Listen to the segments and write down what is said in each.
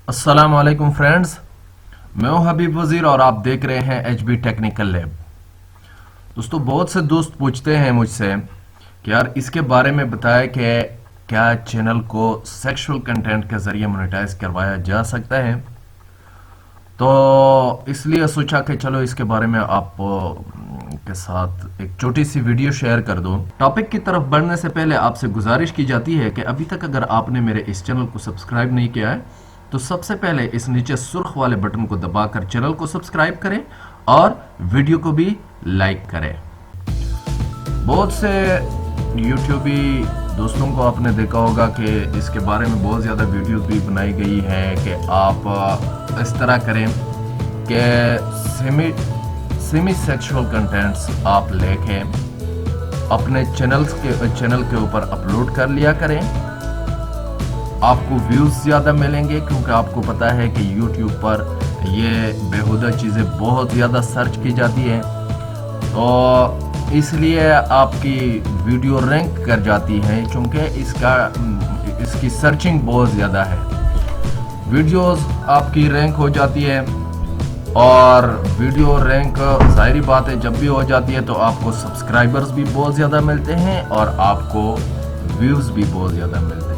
अस्सलाम वालेकुम फ्रेंड्स, मैं हूं हबीब वजीर और आप देख रहे हैं एचबी टेक्निकल लैब। दोस्तों, बहुत से दोस्त पूछते हैं मुझसे कि यार इसके बारे में बताया कि क्या चैनल को सेक्सुअल कंटेंट के ज़रिए मोनेटाइज करवाया जा सकता है। तो इसलिए सोचा कि चलो इसके बारे में आप के साथ एक छोटी सी वीडियो शेयर कर दूं। टॉपिक की तरफ बढ़ने से पहले आपसे गुजारिश की जाती है कि अभी तक अगर आपने मेरे इस चैनल को सब्सक्राइब नहीं किया है तो सबसे पहले इस नीचे सुर्ख वाले बटन को दबाकर चैनल को सब्सक्राइब करें और वीडियो को भी लाइक करें। बहुत से यूट्यूबी दोस्तों को आपने देखा होगा कि इसके बारे में बहुत ज़्यादा वीडियोस भी बनाई गई है कि आप इस तरह करें कि सेमी सेक्सुअल कंटेंट्स आप लेके अपने चैनल के ऊपर अपलोड कर लिया करें। आपको व्यूज़ ज़्यादा मिलेंगे क्योंकि आपको पता है कि YouTube पर ये बेहुदा चीज़ें बहुत ज़्यादा सर्च की जाती हैं, तो इसलिए आपकी वीडियो रैंक कर जाती है क्योंकि इसकी सर्चिंग बहुत ज़्यादा है। वीडियोस आपकी रैंक हो जाती है और वीडियो रैंक ज़ाहिरी बात है जब भी हो जाती है तो आपको सब्सक्राइबर्स भी बहुत ज़्यादा मिलते हैं और आपको व्यूज़ भी बहुत ज़्यादा मिलते हैं।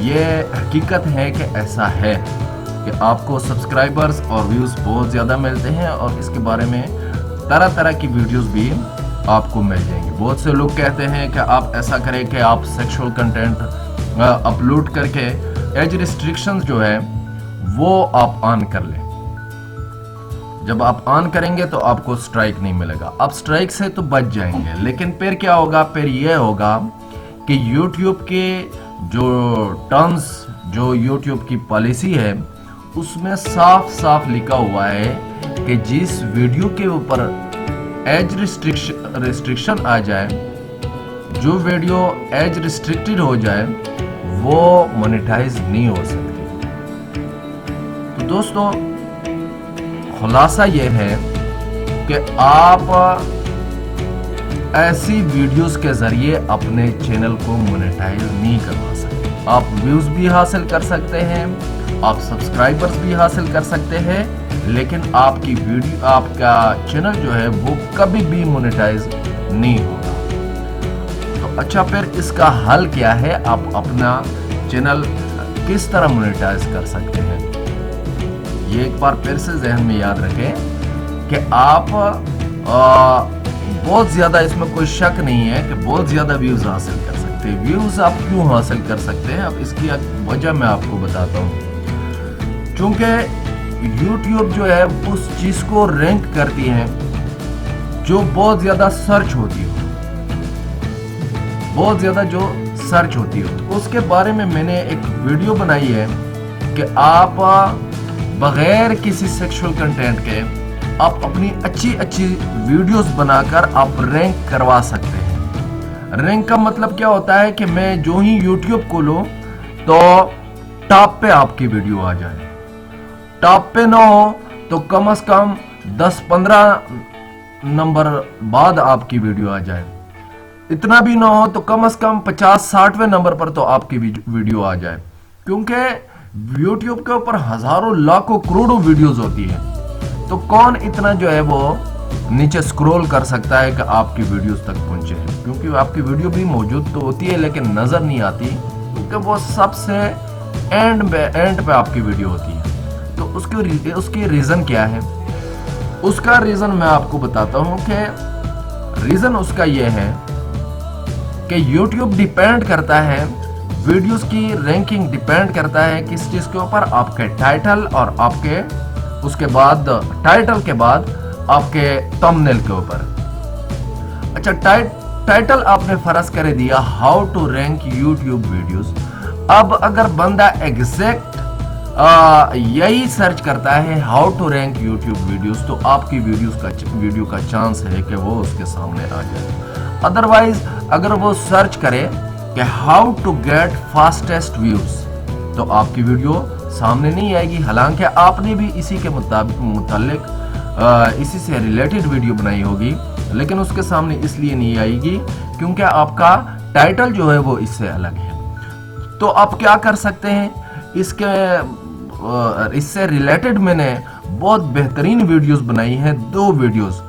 ये हकीकत है कि ऐसा है कि आपको सब्सक्राइबर्स और व्यूज़ बहुत ज़्यादा मिलते हैं और इसके बारे में तरह तरह की वीडियोस भी आपको मिल जाएंगी। बहुत से लोग कहते हैं कि आप ऐसा करें कि आप सेक्सुअल कंटेंट अपलोड करके एज रिस्ट्रिक्शंस जो है वो आप ऑन कर लें। जब आप ऑन करेंगे तो आपको स्ट्राइक नहीं मिलेगा। आप स्ट्राइक से तो बच जाएंगे, लेकिन फिर क्या होगा, फिर ये होगा कि YouTube के जो टर्म्स, जो YouTube की पॉलिसी है उसमें साफ साफ लिखा हुआ है कि जिस वीडियो के ऊपर एज रिस्ट्रिक्शन आ जाए, जो वीडियो एज रिस्ट्रिक्टेड हो जाए वो मोनेटाइज नहीं हो सकती। तो दोस्तों, खुलासा ये है कि आप ऐसी वीडियोस के जरिए अपने चैनल को मोनेटाइज नहीं करवा सकते। आप व्यूज भी हासिल कर सकते हैं, आप सब्सक्राइबर्स भी हासिल कर सकते हैं, लेकिन आपकी वीडियो, आपका चैनल जो है वो कभी भी मोनेटाइज नहीं होगा। तो अच्छा, फिर इसका हल क्या है? आप अपना चैनल किस तरह मोनेटाइज कर सकते हैं? ये एक बार फिर से जहन में याद रखें कि आप बहुत ज़्यादा, इसमें कोई शक नहीं है कि बहुत ज़्यादा व्यूज़ हासिल कर सकते हैं। व्यूज़ आप क्यों हासिल कर सकते हैं, अब इसकी वजह मैं आपको बताता हूँ। क्योंकि YouTube जो है उस चीज़ को रैंक करती है जो बहुत ज़्यादा सर्च होती हो, बहुत ज़्यादा जो सर्च होती हो। उसके बारे में मैंने एक वीडियो बनाई है कि आप बगैर किसी सेक्सुअल कंटेंट के आप अपनी अच्छी वीडियोस बनाकर आप रैंक करवा सकते हैं। रैंक का मतलब क्या होता है कि मैं जो ही YouTube खोलूं तो टॉप पे आपकी वीडियो आ जाए। टॉप पे ना हो तो कम से कम 10-15 नंबर बाद आपकी वीडियो आ जाए। इतना भी ना हो तो कम से कम 50-60वें नंबर पर तो आपकी वीडियो आ जाए, क्योंकि YouTube के ऊपर हजारों लाखों करोड़ों वीडियोस होती है। तो कौन इतना जो है वो नीचे स्क्रॉल कर सकता है कि आपकी वीडियोस तक पहुंचे, क्योंकि आपकी वीडियो भी मौजूद तो होती है लेकिन नज़र नहीं आती, क्योंकि वो सबसे एंड पे आपकी वीडियो होती है। तो उसकी रीज़न क्या है? उसका रीज़न मैं आपको बताता हूँ कि रीज़न उसका ये है कि YouTube डिपेंड करता है, वीडियोस की रैंकिंग डिपेंड करता है किस चीज़ के ऊपर? आपके टाइटल और आपके उसके बाद टाइटल के बाद आपके थंबनेल के ऊपर। अच्छा, टाइटल आपने फर्ज कर दिया how to rank YouTube videos. अब अगर बंदा एग्जैक्ट यही सर्च करता है how to rank YouTube videos, तो आपकी वीडियो का चांस है कि वो उसके सामने आ जाए। अदरवाइज अगर वो सर्च करे कि how to get fastest views, तो आपकी वीडियो सामने नहीं आएगी। हालांकि आपने भी इसी के मुतालिक इसी से रिलेटेड वीडियो बनाई होगी, लेकिन उसके सामने इसलिए नहीं आएगी क्योंकि आपका टाइटल जो है वो इससे अलग है। तो आप क्या कर सकते हैं, इसके اس سے ریلیٹڈ میں نے بہت بہترین ویڈیوز بنائی ہیں، 2 ویڈیوز،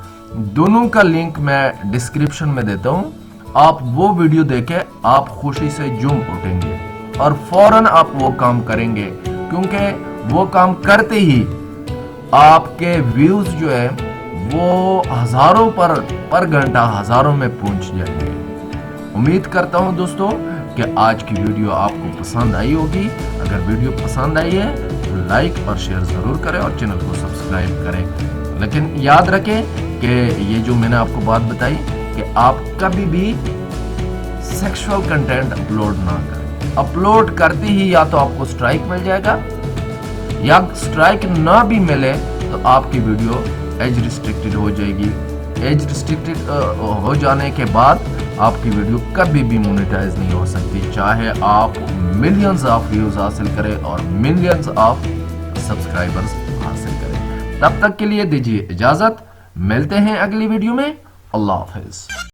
دونوں کا لنک میں ڈسکرپشن میں دیتا ہوں، آپ وہ ویڈیو دیکھیں، آپ خوشی سے جھوم اٹھیں گے اور فوراً آپ وہ کام کریں گے، کیونکہ وہ کام کرتے ہی آپ کے ویوز جو ہے وہ ہزاروں پر گھنٹہ ہزاروں میں پہنچ جائیں گے۔ امید کرتا ہوں دوستو کہ آج کی ویڈیو آپ کو پسند آئی ہوگی۔ اگر ویڈیو پسند آئی ہے تو لائک اور شیئر ضرور کریں اور چینل کو سبسکرائب کریں، لیکن یاد رکھیں کہ یہ جو میں نے آپ کو بات بتائی کہ آپ کبھی بھی سیکشول کنٹینٹ اپلوڈ نہ کریں، اپلوڈ کرتے ہی یا تو آپ کو سٹرائک مل جائے گا، یا سٹرائک نہ بھی ملے تو آپ کی ویڈیو ایج ریسٹرکٹڈ ہو جائے گی۔ ایج ریسٹرکٹڈ ہو جانے کے بعد آپ کی ویڈیو کبھی بھی مونیٹائز نہیں ہو سکتی، چاہے آپ ملینز آف ویوز حاصل کریں اور ملینز آف سبسکرائبرز حاصل کریں۔ تب تک کے لیے دیجیے اجازت، ملتے ہیں اگلی ویڈیو میں، اللہ حافظ۔